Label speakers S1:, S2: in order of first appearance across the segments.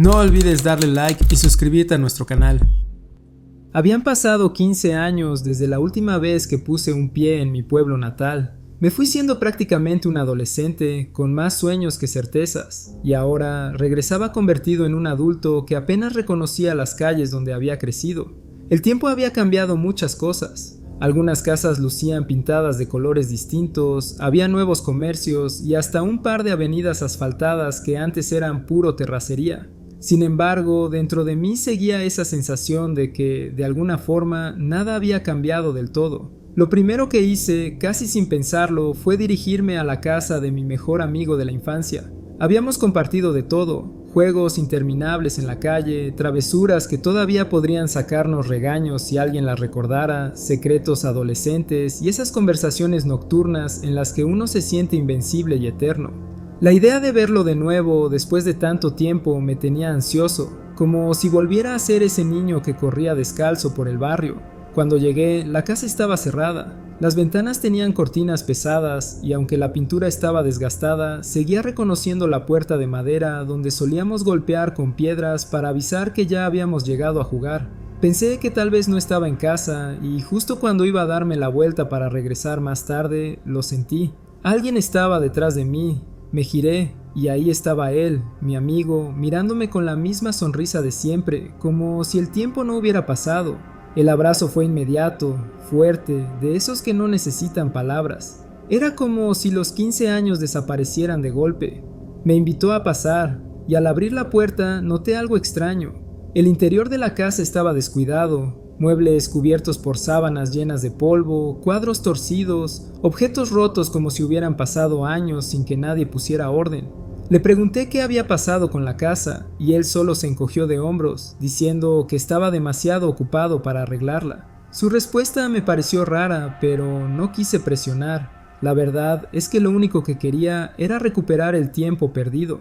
S1: No olvides darle like y suscribirte a nuestro canal. Habían pasado 15 años desde la última vez que puse un pie en mi pueblo natal. Me fui siendo prácticamente un adolescente con más sueños que certezas, y ahora regresaba convertido en un adulto que apenas reconocía las calles donde había crecido. El tiempo había cambiado muchas cosas. Algunas casas lucían pintadas de colores distintos, había nuevos comercios y hasta un par de avenidas asfaltadas que antes eran puro terracería. Sin embargo, dentro de mí seguía esa sensación de que, de alguna forma, nada había cambiado del todo. Lo primero que hice, casi sin pensarlo, fue dirigirme a la casa de mi mejor amigo de la infancia. Habíamos compartido de todo, juegos interminables en la calle, travesuras que todavía podrían sacarnos regaños si alguien las recordara, secretos adolescentes y esas conversaciones nocturnas en las que uno se siente invencible y eterno. La idea de verlo de nuevo después de tanto tiempo me tenía ansioso, como si volviera a ser ese niño que corría descalzo por el barrio. Cuando llegué, la casa estaba cerrada. Las ventanas tenían cortinas pesadas y aunque la pintura estaba desgastada, seguía reconociendo la puerta de madera donde solíamos golpear con piedras para avisar que ya habíamos llegado a jugar. Pensé que tal vez no estaba en casa y justo cuando iba a darme la vuelta para regresar más tarde, lo sentí. Alguien estaba detrás de mí. Me giré y ahí estaba él, mi amigo, mirándome con la misma sonrisa de siempre, como si el tiempo no hubiera pasado. El abrazo fue inmediato, fuerte, de esos que no necesitan palabras. Era como si los 15 años desaparecieran de golpe. Me invitó a pasar y al abrir la puerta noté algo extraño. El interior de la casa estaba descuidado. Muebles cubiertos por sábanas llenas de polvo, cuadros torcidos, objetos rotos como si hubieran pasado años sin que nadie pusiera orden. Le pregunté qué había pasado con la casa y él solo se encogió de hombros, diciendo que estaba demasiado ocupado para arreglarla. Su respuesta me pareció rara, pero no quise presionar. La verdad es que lo único que quería era recuperar el tiempo perdido.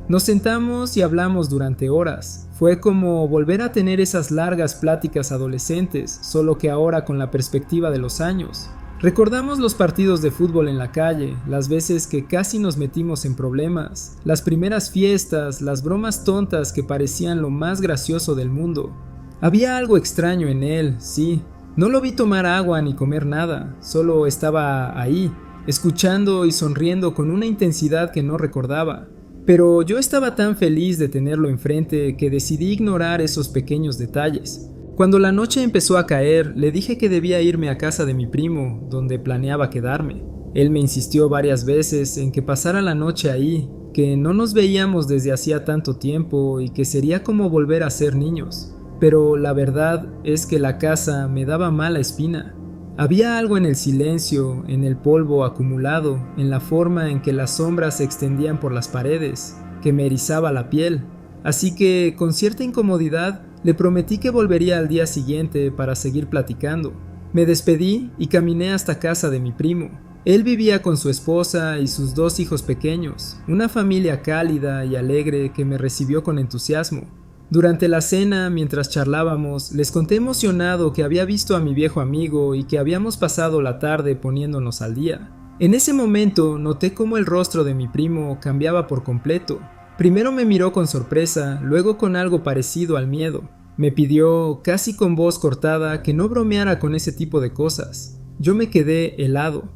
S1: Nos sentamos y hablamos durante horas. Fue como volver a tener esas largas pláticas adolescentes, solo que ahora con la perspectiva de los años. Recordamos los partidos de fútbol en la calle, las veces que casi nos metimos en problemas, las primeras fiestas, las bromas tontas que parecían lo más gracioso del mundo. Había algo extraño en él, sí. No lo vi tomar agua ni comer nada, solo estaba ahí, escuchando y sonriendo con una intensidad que no recordaba. Pero yo estaba tan feliz de tenerlo enfrente que decidí ignorar esos pequeños detalles. Cuando la noche empezó a caer, le dije que debía irme a casa de mi primo, donde planeaba quedarme. Él me insistió varias veces en que pasara la noche ahí, que no nos veíamos desde hacía tanto tiempo y que sería como volver a ser niños. Pero la verdad es que la casa me daba mala espina. Había algo en el silencio, en el polvo acumulado, en la forma en que las sombras se extendían por las paredes, que me erizaba la piel. Así que, con cierta incomodidad, le prometí que volvería al día siguiente para seguir platicando. Me despedí y caminé hasta casa de mi primo. Él vivía con su esposa y sus 2 hijos pequeños, una familia cálida y alegre que me recibió con entusiasmo. Durante la cena, mientras charlábamos, les conté emocionado que había visto a mi viejo amigo y que habíamos pasado la tarde poniéndonos al día. En ese momento noté cómo el rostro de mi primo cambiaba por completo. Primero me miró con sorpresa, luego con algo parecido al miedo. Me pidió, casi con voz cortada, que no bromeara con ese tipo de cosas. Yo me quedé helado.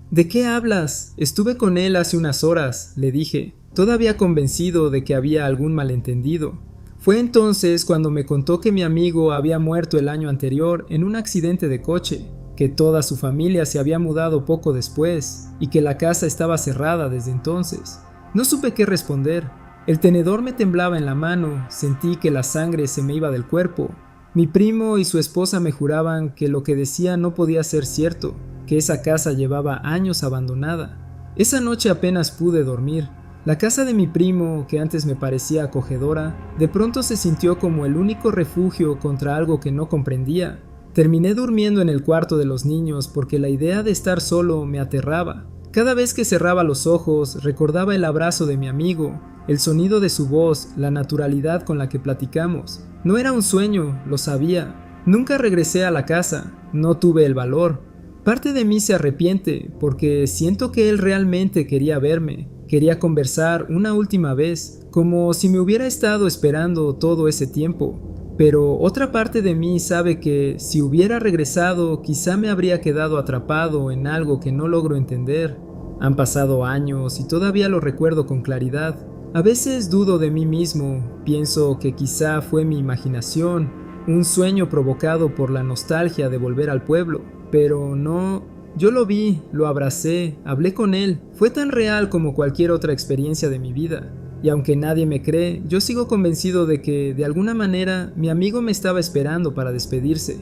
S1: ¿De qué hablas? Estuve con él hace unas horas, le dije, todavía convencido de que había algún malentendido. Fue entonces cuando me contó que mi amigo había muerto el año anterior en un accidente de coche, que toda su familia se había mudado poco después y que la casa estaba cerrada desde entonces. No supe qué responder. El tenedor me temblaba en la mano, sentí que la sangre se me iba del cuerpo. Mi primo y su esposa me juraban que lo que decía no podía ser cierto, que esa casa llevaba años abandonada. Esa noche apenas pude dormir. La casa de mi primo, que antes me parecía acogedora, de pronto se sintió como el único refugio contra algo que no comprendía. Terminé durmiendo en el cuarto de los niños porque la idea de estar solo me aterraba. Cada vez que cerraba los ojos, recordaba el abrazo de mi amigo, el sonido de su voz, la naturalidad con la que platicamos. No era un sueño, lo sabía. Nunca regresé a la casa, no tuve el valor. Parte de mí se arrepiente porque siento que él realmente quería verme. Quería conversar una última vez, como si me hubiera estado esperando todo ese tiempo. Pero otra parte de mí sabe que si hubiera regresado, quizá me habría quedado atrapado en algo que no logro entender. Han pasado años y todavía lo recuerdo con claridad. A veces dudo de mí mismo, pienso que quizá fue mi imaginación, un sueño provocado por la nostalgia de volver al pueblo, pero no, yo lo vi, lo abracé, hablé con él, fue tan real como cualquier otra experiencia de mi vida. Y aunque nadie me cree, yo sigo convencido de que, de alguna manera, mi amigo me estaba esperando para despedirse.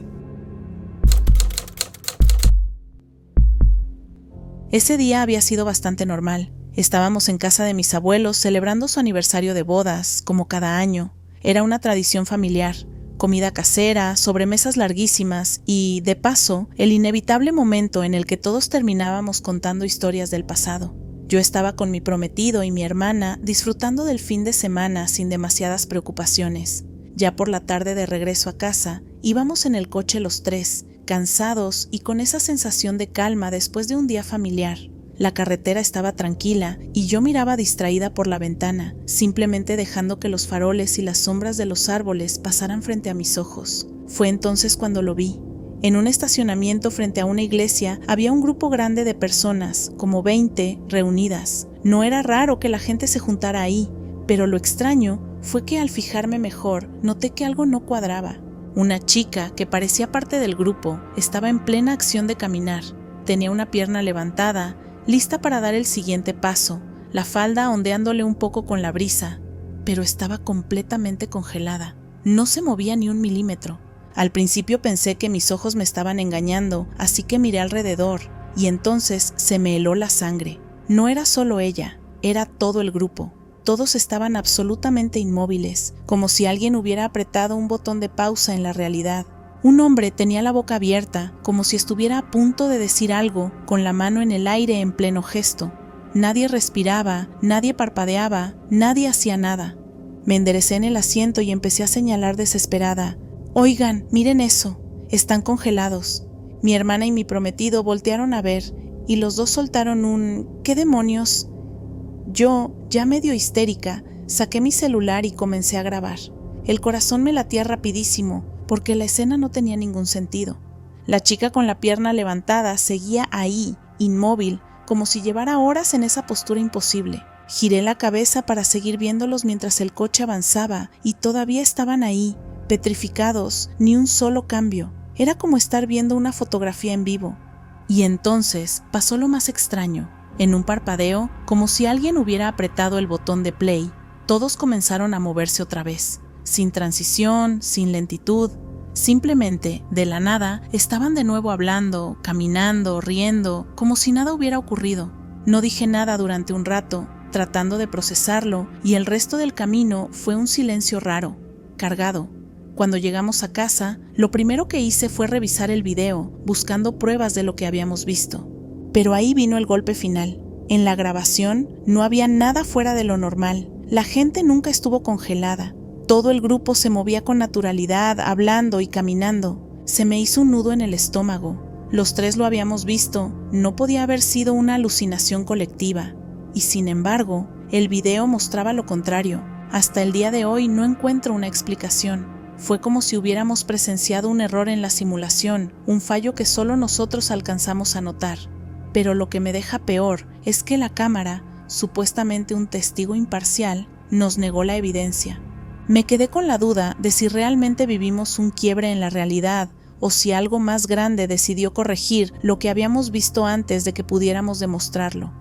S2: Ese día había sido bastante normal. Estábamos en casa de mis abuelos celebrando su aniversario de bodas, como cada año. Era una tradición familiar, comida casera, sobremesas larguísimas y, de paso, el inevitable momento en el que todos terminábamos contando historias del pasado. Yo estaba con mi prometido y mi hermana disfrutando del fin de semana sin demasiadas preocupaciones. Ya por la tarde de regreso a casa, íbamos en el coche los tres, cansados y con esa sensación de calma después de un día familiar. La carretera estaba tranquila y yo miraba distraída por la ventana, simplemente dejando que los faroles y las sombras de los árboles pasaran frente a mis ojos. Fue entonces cuando lo vi. En un estacionamiento frente a una iglesia había un grupo grande de personas, como 20, reunidas. No era raro que la gente se juntara ahí, pero lo extraño fue que al fijarme mejor noté que algo no cuadraba. Una chica, que parecía parte del grupo, estaba en plena acción de caminar. Tenía una pierna levantada, lista para dar el siguiente paso, la falda ondeándole un poco con la brisa, pero estaba completamente congelada. No se movía ni un milímetro. Al principio pensé que mis ojos me estaban engañando, así que miré alrededor, y entonces se me heló la sangre. No era solo ella, era todo el grupo. Todos estaban absolutamente inmóviles, como si alguien hubiera apretado un botón de pausa en la realidad. Un hombre tenía la boca abierta, como si estuviera a punto de decir algo, con la mano en el aire en pleno gesto. Nadie respiraba, nadie parpadeaba, nadie hacía nada. Me enderecé en el asiento y empecé a señalar desesperada. «Oigan, miren eso, están congelados». Mi hermana y mi prometido voltearon a ver, y los dos soltaron un «¿Qué demonios?». Yo, ya medio histérica, saqué mi celular y comencé a grabar. El corazón me latía rapidísimo, porque la escena no tenía ningún sentido. La chica con la pierna levantada seguía ahí, inmóvil, como si llevara horas en esa postura imposible. Giré la cabeza para seguir viéndolos mientras el coche avanzaba, y todavía estaban ahí, petrificados, ni un solo cambio. Era como estar viendo una fotografía en vivo. Y entonces pasó lo más extraño. En un parpadeo, como si alguien hubiera apretado el botón de play, todos comenzaron a moverse otra vez. Sin transición, sin lentitud, simplemente, de la nada, estaban de nuevo hablando, caminando, riendo, como si nada hubiera ocurrido. No dije nada durante un rato, tratando de procesarlo, y el resto del camino fue un silencio raro, cargado. Cuando llegamos a casa, lo primero que hice fue revisar el video, buscando pruebas de lo que habíamos visto. Pero ahí vino el golpe final. En la grabación no había nada fuera de lo normal. La gente nunca estuvo congelada. Todo el grupo se movía con naturalidad, hablando y caminando. Se me hizo un nudo en el estómago. Los tres lo habíamos visto. No podía haber sido una alucinación colectiva. Y sin embargo, el video mostraba lo contrario. Hasta el día de hoy no encuentro una explicación. Fue como si hubiéramos presenciado un error en la simulación, un fallo que solo nosotros alcanzamos a notar. Pero lo que me deja peor es que la cámara, supuestamente un testigo imparcial, nos negó la evidencia. Me quedé con la duda de si realmente vivimos un quiebre en la realidad o si algo más grande decidió corregir lo que habíamos visto antes de que pudiéramos demostrarlo.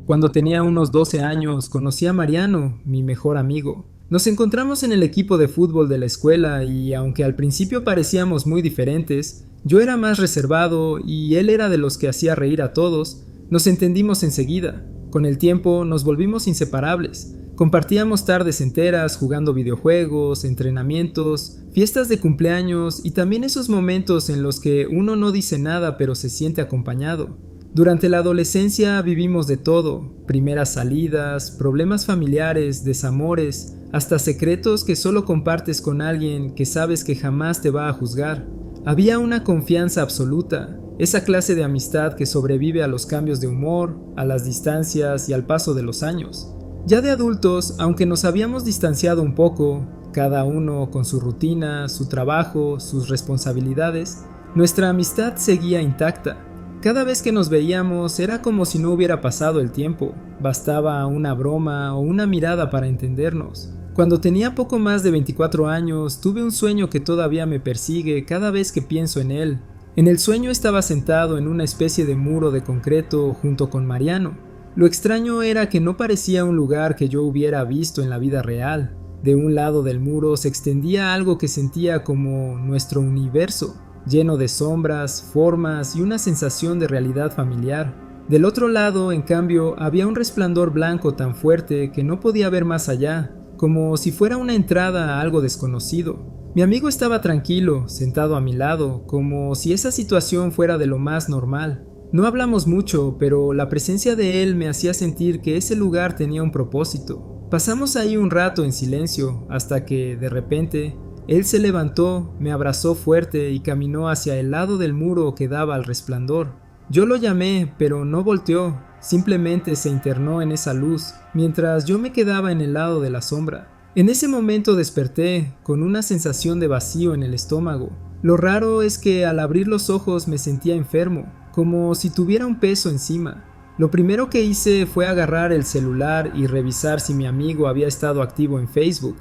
S1: Cuando tenía unos 12 años, conocí a Mariano, mi mejor amigo. Nos encontramos en el equipo de fútbol de la escuela y aunque al principio parecíamos muy diferentes, yo era más reservado y él era de los que hacía reír a todos, nos entendimos enseguida. Con el tiempo nos volvimos inseparables. Compartíamos tardes enteras jugando videojuegos, entrenamientos, fiestas de cumpleaños y también esos momentos en los que uno no dice nada pero se siente acompañado. Durante la adolescencia vivimos de todo, primeras salidas, problemas familiares, desamores, hasta secretos que solo compartes con alguien que sabes que jamás te va a juzgar. Había una confianza absoluta, esa clase de amistad que sobrevive a los cambios de humor, a las distancias y al paso de los años. Ya de adultos, aunque nos habíamos distanciado un poco, cada uno con su rutina, su trabajo, sus responsabilidades, nuestra amistad seguía intacta. Cada vez que nos veíamos era como si no hubiera pasado el tiempo, bastaba una broma o una mirada para entendernos. Cuando tenía poco más de 24 años, tuve un sueño que todavía me persigue cada vez que pienso en él. En el sueño estaba sentado en una especie de muro de concreto junto con Mariano. Lo extraño era que no parecía un lugar que yo hubiera visto en la vida real. De un lado del muro se extendía algo que sentía como nuestro universo, lleno de sombras, formas y una sensación de realidad familiar. Del otro lado, en cambio, había un resplandor blanco tan fuerte que no podía ver más allá, como si fuera una entrada a algo desconocido. Mi amigo estaba tranquilo, sentado a mi lado, como si esa situación fuera de lo más normal. No hablamos mucho, pero la presencia de él me hacía sentir que ese lugar tenía un propósito. Pasamos ahí un rato en silencio, hasta que, de repente, él se levantó, me abrazó fuerte y caminó hacia el lado del muro que daba al resplandor. Yo lo llamé, pero no volteó, simplemente se internó en esa luz, mientras yo me quedaba en el lado de la sombra. En ese momento desperté, con una sensación de vacío en el estómago. Lo raro es que al abrir los ojos me sentía enfermo, como si tuviera un peso encima. Lo primero que hice fue agarrar el celular y revisar si mi amigo había estado activo en Facebook.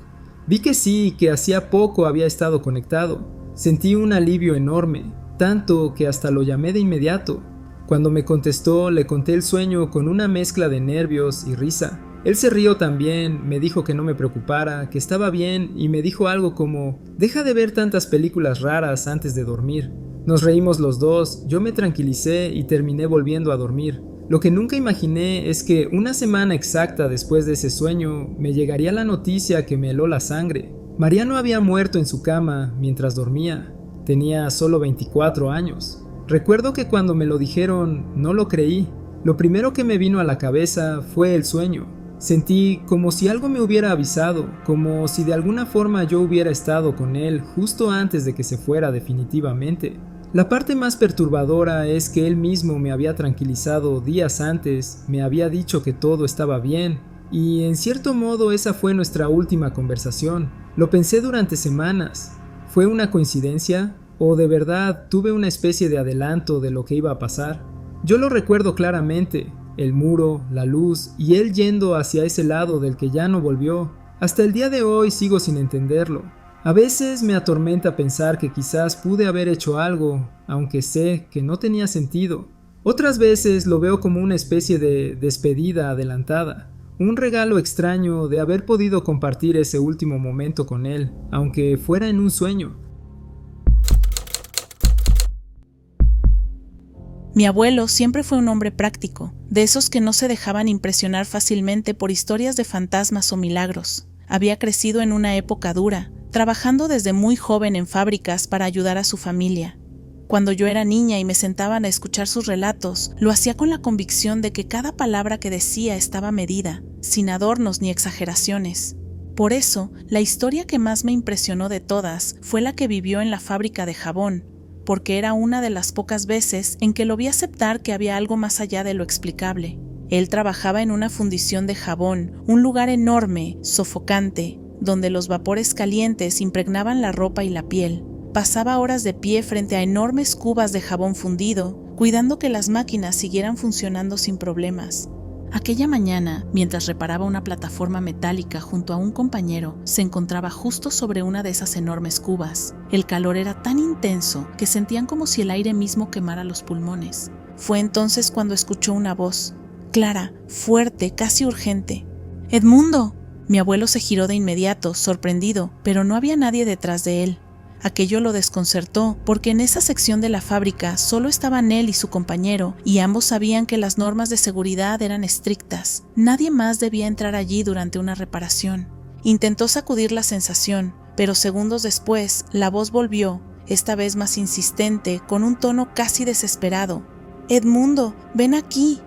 S1: Vi que sí, que hacía poco había estado conectado. Sentí un alivio enorme, tanto que hasta lo llamé de inmediato. Cuando me contestó, le conté el sueño con una mezcla de nervios y risa. Él se rió también, me dijo que no me preocupara, que estaba bien y me dijo algo como: deja de ver tantas películas raras antes de dormir. Nos reímos los dos, yo me tranquilicé y terminé volviendo a dormir. Lo que nunca imaginé es que una semana exacta después de ese sueño me llegaría la noticia que me heló la sangre. Mariano había muerto en su cama mientras dormía. Tenía solo 24 años. Recuerdo que cuando me lo dijeron no lo creí. Lo primero que me vino a la cabeza fue el sueño. Sentí como si algo me hubiera avisado, como si de alguna forma yo hubiera estado con él justo antes de que se fuera definitivamente. La parte más perturbadora es que él mismo me había tranquilizado días antes, me había dicho que todo estaba bien, y en cierto modo esa fue nuestra última conversación. Lo pensé durante semanas. ¿Fue una coincidencia? ¿O de verdad tuve una especie de adelanto de lo que iba a pasar? Yo lo recuerdo claramente, el muro, la luz y él yendo hacia ese lado del que ya no volvió. Hasta el día de hoy sigo sin entenderlo. A veces me atormenta pensar que quizás pude haber hecho algo, aunque sé que no tenía sentido. Otras veces lo veo como una especie de despedida adelantada, un regalo extraño de haber podido compartir ese último momento con él, aunque fuera en un sueño.
S2: Mi abuelo siempre fue un hombre práctico, de esos que no se dejaban impresionar fácilmente por historias de fantasmas o milagros. Había crecido en una época dura, trabajando desde muy joven en fábricas para ayudar a su familia. Cuando yo era niña y me sentaban a escuchar sus relatos, lo hacía con la convicción de que cada palabra que decía estaba medida, sin adornos ni exageraciones. Por eso, la historia que más me impresionó de todas fue la que vivió en la fábrica de jabón, porque era una de las pocas veces en que lo vi aceptar que había algo más allá de lo explicable. Él trabajaba en una fundición de jabón, un lugar enorme, sofocante, donde los vapores calientes impregnaban la ropa y la piel. Pasaba horas de pie frente a enormes cubas de jabón fundido, cuidando que las máquinas siguieran funcionando sin problemas. Aquella mañana, mientras reparaba una plataforma metálica junto a un compañero, se encontraba justo sobre una de esas enormes cubas. El calor era tan intenso que sentían como si el aire mismo quemara los pulmones. Fue entonces cuando escuchó una voz, clara, fuerte, casi urgente. ¡Edmundo! Mi abuelo se giró de inmediato, sorprendido, pero no había nadie detrás de él. Aquello lo desconcertó, porque en esa sección de la fábrica solo estaban él y su compañero, y ambos sabían que las normas de seguridad eran estrictas. Nadie más debía entrar allí durante una reparación. Intentó sacudir la sensación, pero segundos después, la voz volvió, esta vez más insistente, con un tono casi desesperado. «Edmundo, ven aquí».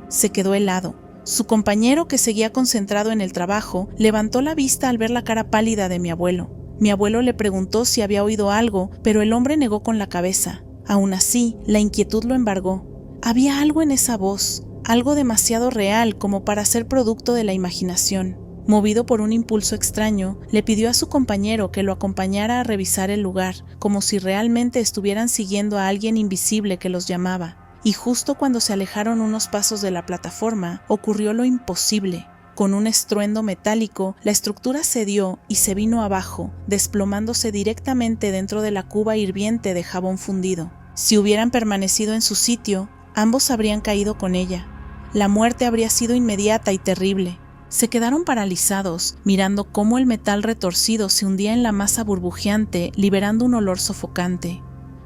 S2: Se quedó helado. Su compañero, que seguía concentrado en el trabajo, levantó la vista al ver la cara pálida de mi abuelo. Mi abuelo le preguntó si había oído algo, pero el hombre negó con la cabeza. Aún así, la inquietud lo embargó. Había algo en esa voz, algo demasiado real como para ser producto de la imaginación. Movido por un impulso extraño, le pidió a su compañero que lo acompañara a revisar el lugar, como si realmente estuvieran siguiendo a alguien invisible que los llamaba. Y justo cuando se alejaron unos pasos de la plataforma, ocurrió lo imposible. Con un estruendo metálico, la estructura cedió y se vino abajo, desplomándose directamente dentro de la cuba hirviente de jabón fundido. Si hubieran permanecido en su sitio, ambos habrían caído con ella. La muerte habría sido inmediata y terrible. Se quedaron paralizados, mirando cómo el metal retorcido se hundía en la masa burbujeante, liberando un olor sofocante.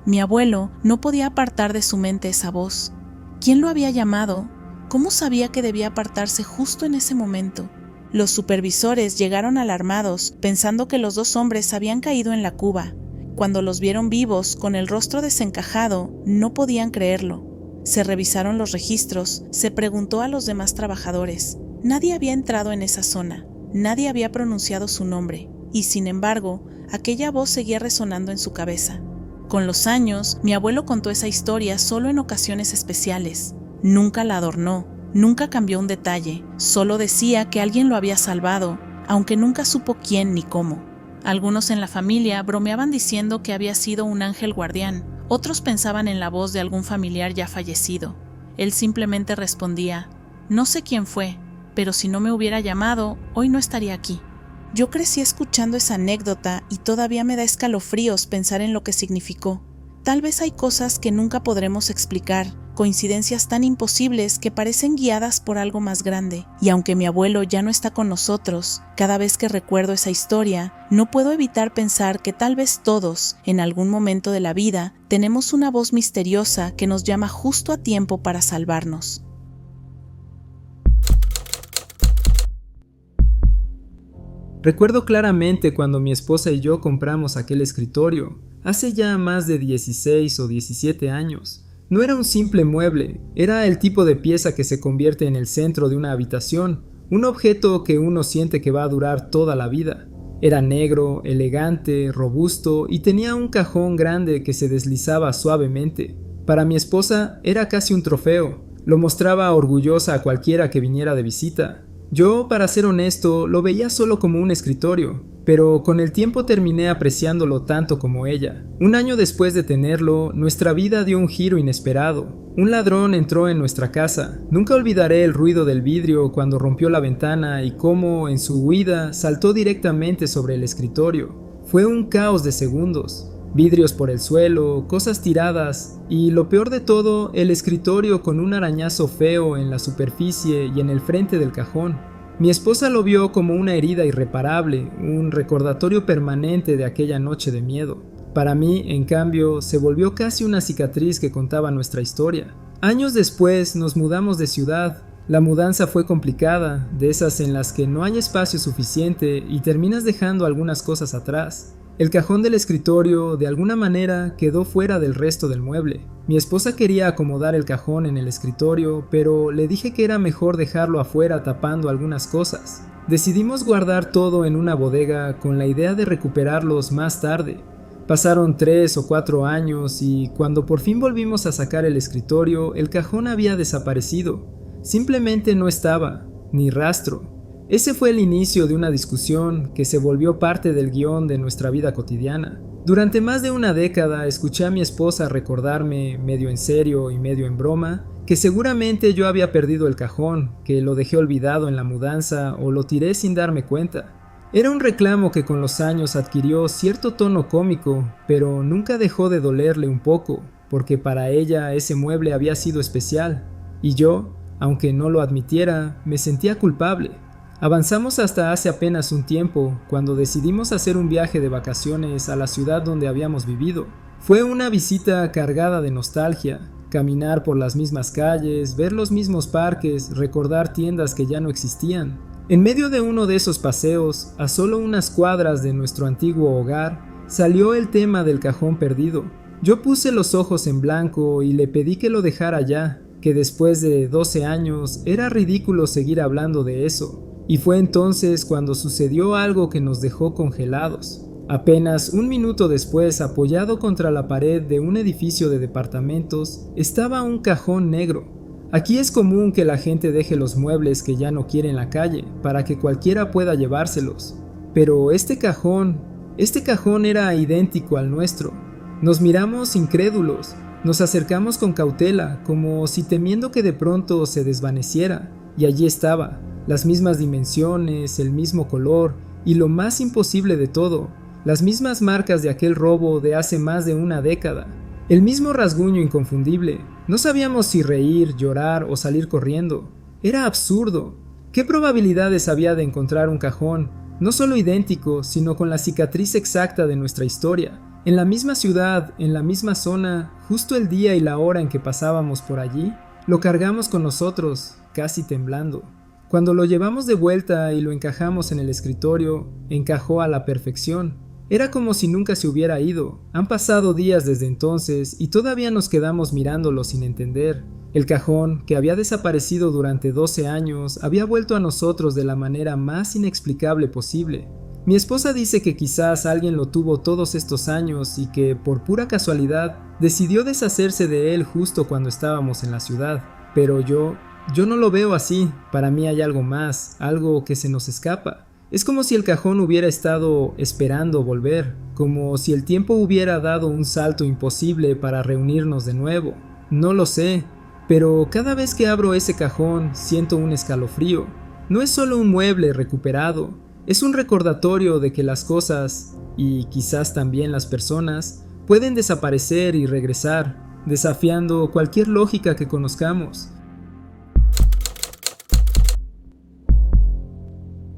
S2: Mi abuelo no podía apartar de su mente esa voz. ¿Quién lo había llamado? ¿Cómo sabía que debía apartarse justo en ese momento? Los supervisores llegaron alarmados, pensando que los dos hombres habían caído en la cuba. Cuando los vieron vivos, con el rostro desencajado, no podían creerlo. Se revisaron los registros, se preguntó a los demás trabajadores. Nadie había entrado en esa zona, nadie había pronunciado su nombre, y sin embargo, aquella voz seguía resonando en su cabeza. Con los años, mi abuelo contó esa historia solo en ocasiones especiales. Nunca la adornó, nunca cambió un detalle, solo decía que alguien lo había salvado, aunque nunca supo quién ni cómo. Algunos en la familia bromeaban diciendo que había sido un ángel guardián, otros pensaban en la voz de algún familiar ya fallecido. Él simplemente respondía: «No sé quién fue, pero si no me hubiera llamado, hoy no estaría aquí». Yo crecí escuchando esa anécdota y todavía me da escalofríos pensar en lo que significó. Tal vez hay cosas que nunca podremos explicar, coincidencias tan imposibles que parecen guiadas por algo más grande. Y aunque mi abuelo ya no está con nosotros, cada vez que recuerdo esa historia, no puedo evitar pensar que tal vez todos, en algún momento de la vida, tenemos una voz misteriosa que nos llama justo a tiempo para salvarnos.
S1: Recuerdo claramente cuando mi esposa y yo compramos aquel escritorio, hace ya más de 16 o 17 años. No era un simple mueble, era el tipo de pieza que se convierte en el centro de una habitación, un objeto que uno siente que va a durar toda la vida. Era negro, elegante, robusto y tenía un cajón grande que se deslizaba suavemente. Para mi esposa era casi un trofeo, lo mostraba orgullosa a cualquiera que viniera de visita. Yo, para ser honesto, lo veía solo como un escritorio, pero con el tiempo terminé apreciándolo tanto como ella. Un año después de tenerlo, nuestra vida dio un giro inesperado. Un ladrón entró en nuestra casa. Nunca olvidaré el ruido del vidrio cuando rompió la ventana y cómo, en su huida, saltó directamente sobre el escritorio. Fue un caos de segundos. Vidrios por el suelo, cosas tiradas y, lo peor de todo, el escritorio con un arañazo feo en la superficie y en el frente del cajón. Mi esposa lo vio como una herida irreparable, un recordatorio permanente de aquella noche de miedo. Para mí, en cambio, se volvió casi una cicatriz que contaba nuestra historia. Años después nos mudamos de ciudad. La mudanza fue complicada, de esas en las que no hay espacio suficiente y terminas dejando algunas cosas atrás. El cajón del escritorio, de alguna manera, quedó fuera del resto del mueble. Mi esposa quería acomodar el cajón en el escritorio, pero le dije que era mejor dejarlo afuera tapando algunas cosas. Decidimos guardar todo en una bodega con la idea de recuperarlos más tarde. Pasaron 3 o 4 años y cuando por fin volvimos a sacar el escritorio, el cajón había desaparecido. Simplemente no estaba, ni rastro. Ese fue el inicio de una discusión que se volvió parte del guión de nuestra vida cotidiana. Durante más de una década escuché a mi esposa recordarme, medio en serio y medio en broma, que seguramente yo había perdido el cajón, que lo dejé olvidado en la mudanza o lo tiré sin darme cuenta. Era un reclamo que con los años adquirió cierto tono cómico, pero nunca dejó de dolerle un poco, porque para ella ese mueble había sido especial, y yo, aunque no lo admitiera, me sentía culpable. Avanzamos hasta hace apenas un tiempo, cuando decidimos hacer un viaje de vacaciones a la ciudad donde habíamos vivido. Fue una visita cargada de nostalgia, caminar por las mismas calles, ver los mismos parques, recordar tiendas que ya no existían. En medio de uno de esos paseos, a solo unas cuadras de nuestro antiguo hogar, salió el tema del cajón perdido. Yo puse los ojos en blanco y le pedí que lo dejara ya, que después de 12 años era ridículo seguir hablando de eso. Y fue entonces cuando sucedió algo que nos dejó congelados. Apenas un minuto después, apoyado contra la pared de un edificio de departamentos, estaba un cajón negro. Aquí es común que la gente deje los muebles que ya no quiere en la calle, para que cualquiera pueda llevárselos. Pero este cajón era idéntico al nuestro. Nos miramos incrédulos, nos acercamos con cautela, como si temiendo que de pronto se desvaneciera, y allí estaba, las mismas dimensiones, el mismo color, y lo más imposible de todo, las mismas marcas de aquel robo de hace más de una década. El mismo rasguño inconfundible. No sabíamos si reír, llorar o salir corriendo. Era absurdo. ¿Qué probabilidades había de encontrar un cajón, no solo idéntico, sino con la cicatriz exacta de nuestra historia? En la misma ciudad, en la misma zona, justo el día y la hora en que pasábamos por allí, lo cargamos con nosotros, casi temblando. Cuando lo llevamos de vuelta y lo encajamos en el escritorio, encajó a la perfección. Era como si nunca se hubiera ido. Han pasado días desde entonces y todavía nos quedamos mirándolo sin entender. El cajón, que había desaparecido durante 12 años, había vuelto a nosotros de la manera más inexplicable posible. Mi esposa dice que quizás alguien lo tuvo todos estos años y que, por pura casualidad, decidió deshacerse de él justo cuando estábamos en la ciudad. Pero yo no lo veo así. Para mí hay algo más, algo que se nos escapa. Es como si el cajón hubiera estado esperando volver, como si el tiempo hubiera dado un salto imposible para reunirnos de nuevo. No lo sé, pero cada vez que abro ese cajón siento un escalofrío. No es solo un mueble recuperado, es un recordatorio de que las cosas, y quizás también las personas, pueden desaparecer y regresar, desafiando cualquier lógica que conozcamos.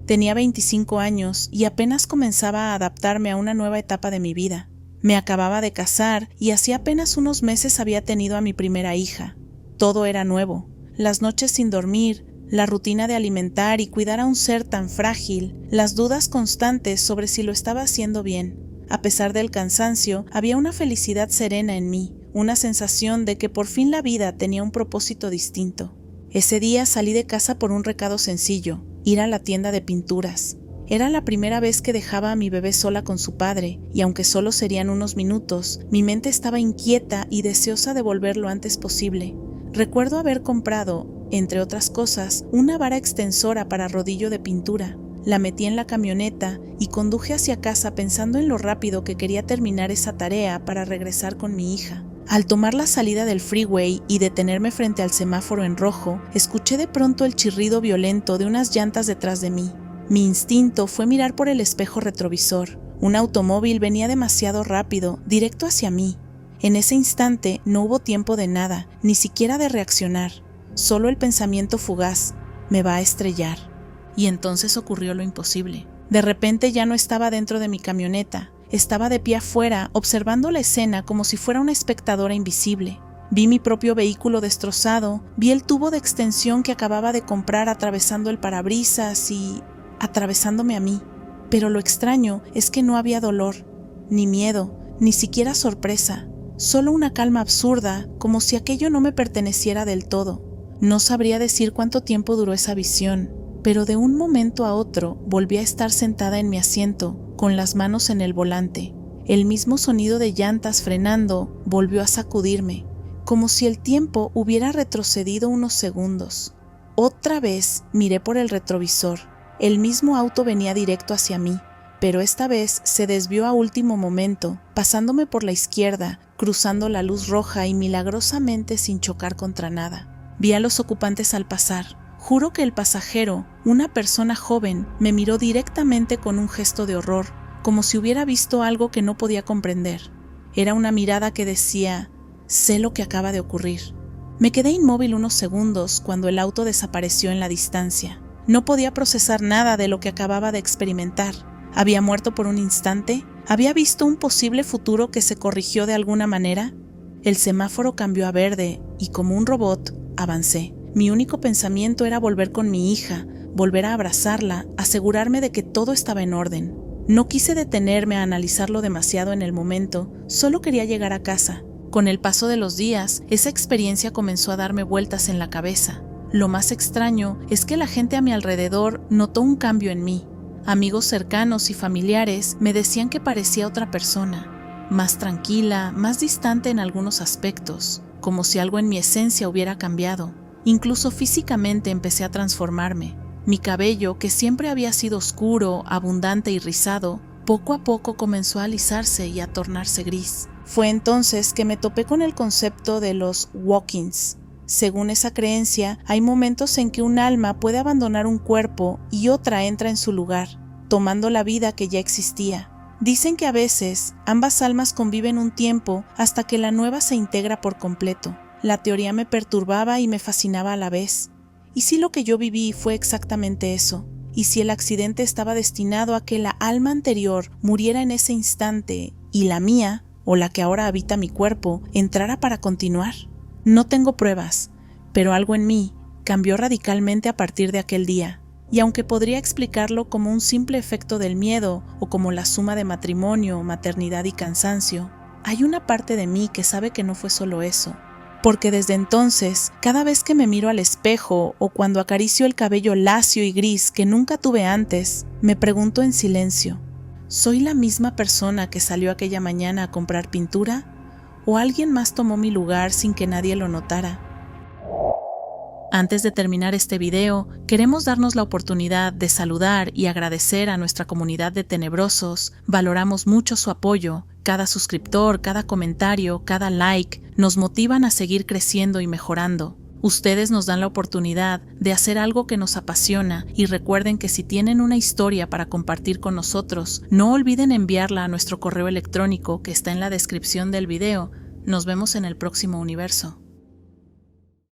S2: Tenía 25 años y apenas comenzaba a adaptarme a una nueva etapa de mi vida. Me acababa de casar y hacía apenas unos meses había tenido a mi primera hija. Todo era nuevo. Las noches sin dormir, la rutina de alimentar y cuidar a un ser tan frágil, las dudas constantes sobre si lo estaba haciendo bien. A pesar del cansancio, había una felicidad serena en mí, una sensación de que por fin la vida tenía un propósito distinto. Ese día salí de casa por un recado sencillo: ir a la tienda de pinturas. Era la primera vez que dejaba a mi bebé sola con su padre, y aunque solo serían unos minutos, mi mente estaba inquieta y deseosa de volver lo antes posible. Recuerdo haber comprado, entre otras cosas, una vara extensora para rodillo de pintura. La metí en la camioneta y conduje hacia casa pensando en lo rápido que quería terminar esa tarea para regresar con mi hija. Al tomar la salida del freeway y detenerme frente al semáforo en rojo, escuché de pronto el chirrido violento de unas llantas detrás de mí. Mi instinto fue mirar por el espejo retrovisor. Un automóvil venía demasiado rápido, directo hacia mí. En ese instante no hubo tiempo de nada, ni siquiera de reaccionar. Solo el pensamiento fugaz: me va a estrellar. Y entonces ocurrió lo imposible. De repente ya no estaba dentro de mi camioneta. Estaba de pie afuera, observando la escena como si fuera una espectadora invisible. Vi mi propio vehículo destrozado, vi el tubo de extensión que acababa de comprar atravesando el parabrisas y atravesándome a mí. Pero lo extraño es que no había dolor, ni miedo, ni siquiera sorpresa. Solo una calma absurda, como si aquello no me perteneciera del todo. No sabría decir cuánto tiempo duró esa visión, pero de un momento a otro volví a estar sentada en mi asiento, con las manos en el volante. El mismo sonido de llantas frenando volvió a sacudirme, como si el tiempo hubiera retrocedido unos segundos. Otra vez miré por el retrovisor. El mismo auto venía directo hacia mí, pero esta vez se desvió a último momento, pasándome por la izquierda, cruzando la luz roja y milagrosamente sin chocar contra nada. Vi a los ocupantes al pasar. Juro que el pasajero, una persona joven, me miró directamente con un gesto de horror, como si hubiera visto algo que no podía comprender. Era una mirada que decía: sé lo que acaba de ocurrir. Me quedé inmóvil unos segundos cuando el auto desapareció en la distancia. No podía procesar nada de lo que acababa de experimentar. ¿Había muerto por un instante? ¿Había visto un posible futuro que se corrigió de alguna manera? El semáforo cambió a verde y, como un robot, avancé. Mi único pensamiento era volver con mi hija, volver a abrazarla, asegurarme de que todo estaba en orden. No quise detenerme a analizarlo demasiado en el momento, solo quería llegar a casa. Con el paso de los días, esa experiencia comenzó a darme vueltas en la cabeza. Lo más extraño es que la gente a mi alrededor notó un cambio en mí. Amigos cercanos y familiares me decían que parecía otra persona, más tranquila, más distante en algunos aspectos, como si algo en mi esencia hubiera cambiado. Incluso físicamente empecé a transformarme. Mi cabello, que siempre había sido oscuro, abundante y rizado, poco a poco comenzó a alisarse y a tornarse gris. Fue entonces que me topé con el concepto de los walk-ins. Según esa creencia, hay momentos en que un alma puede abandonar un cuerpo y otra entra en su lugar, tomando la vida que ya existía. Dicen que a veces ambas almas conviven un tiempo hasta que la nueva se integra por completo. La teoría me perturbaba y me fascinaba a la vez. ¿Y si lo que yo viví fue exactamente eso? ¿Y si el accidente estaba destinado a que la alma anterior muriera en ese instante y la mía, o la que ahora habita mi cuerpo, entrara para continuar? No tengo pruebas, pero algo en mí cambió radicalmente a partir de aquel día. Y aunque podría explicarlo como un simple efecto del miedo o como la suma de matrimonio, maternidad y cansancio, hay una parte de mí que sabe que no fue solo eso. Porque desde entonces, cada vez que me miro al espejo o cuando acaricio el cabello lacio y gris que nunca tuve antes, me pregunto en silencio, ¿soy la misma persona que salió aquella mañana a comprar pintura? ¿O alguien más tomó mi lugar sin que nadie lo notara? Antes de terminar este video, queremos darnos la oportunidad de saludar y agradecer a nuestra comunidad de tenebrosos. Valoramos mucho su apoyo. Cada suscriptor, cada comentario, cada like nos motivan a seguir creciendo y mejorando. Ustedes nos dan la oportunidad de hacer algo que nos apasiona y recuerden que si tienen una historia para compartir con nosotros, no olviden enviarla a nuestro correo electrónico que está en la descripción del video. Nos vemos en el próximo universo.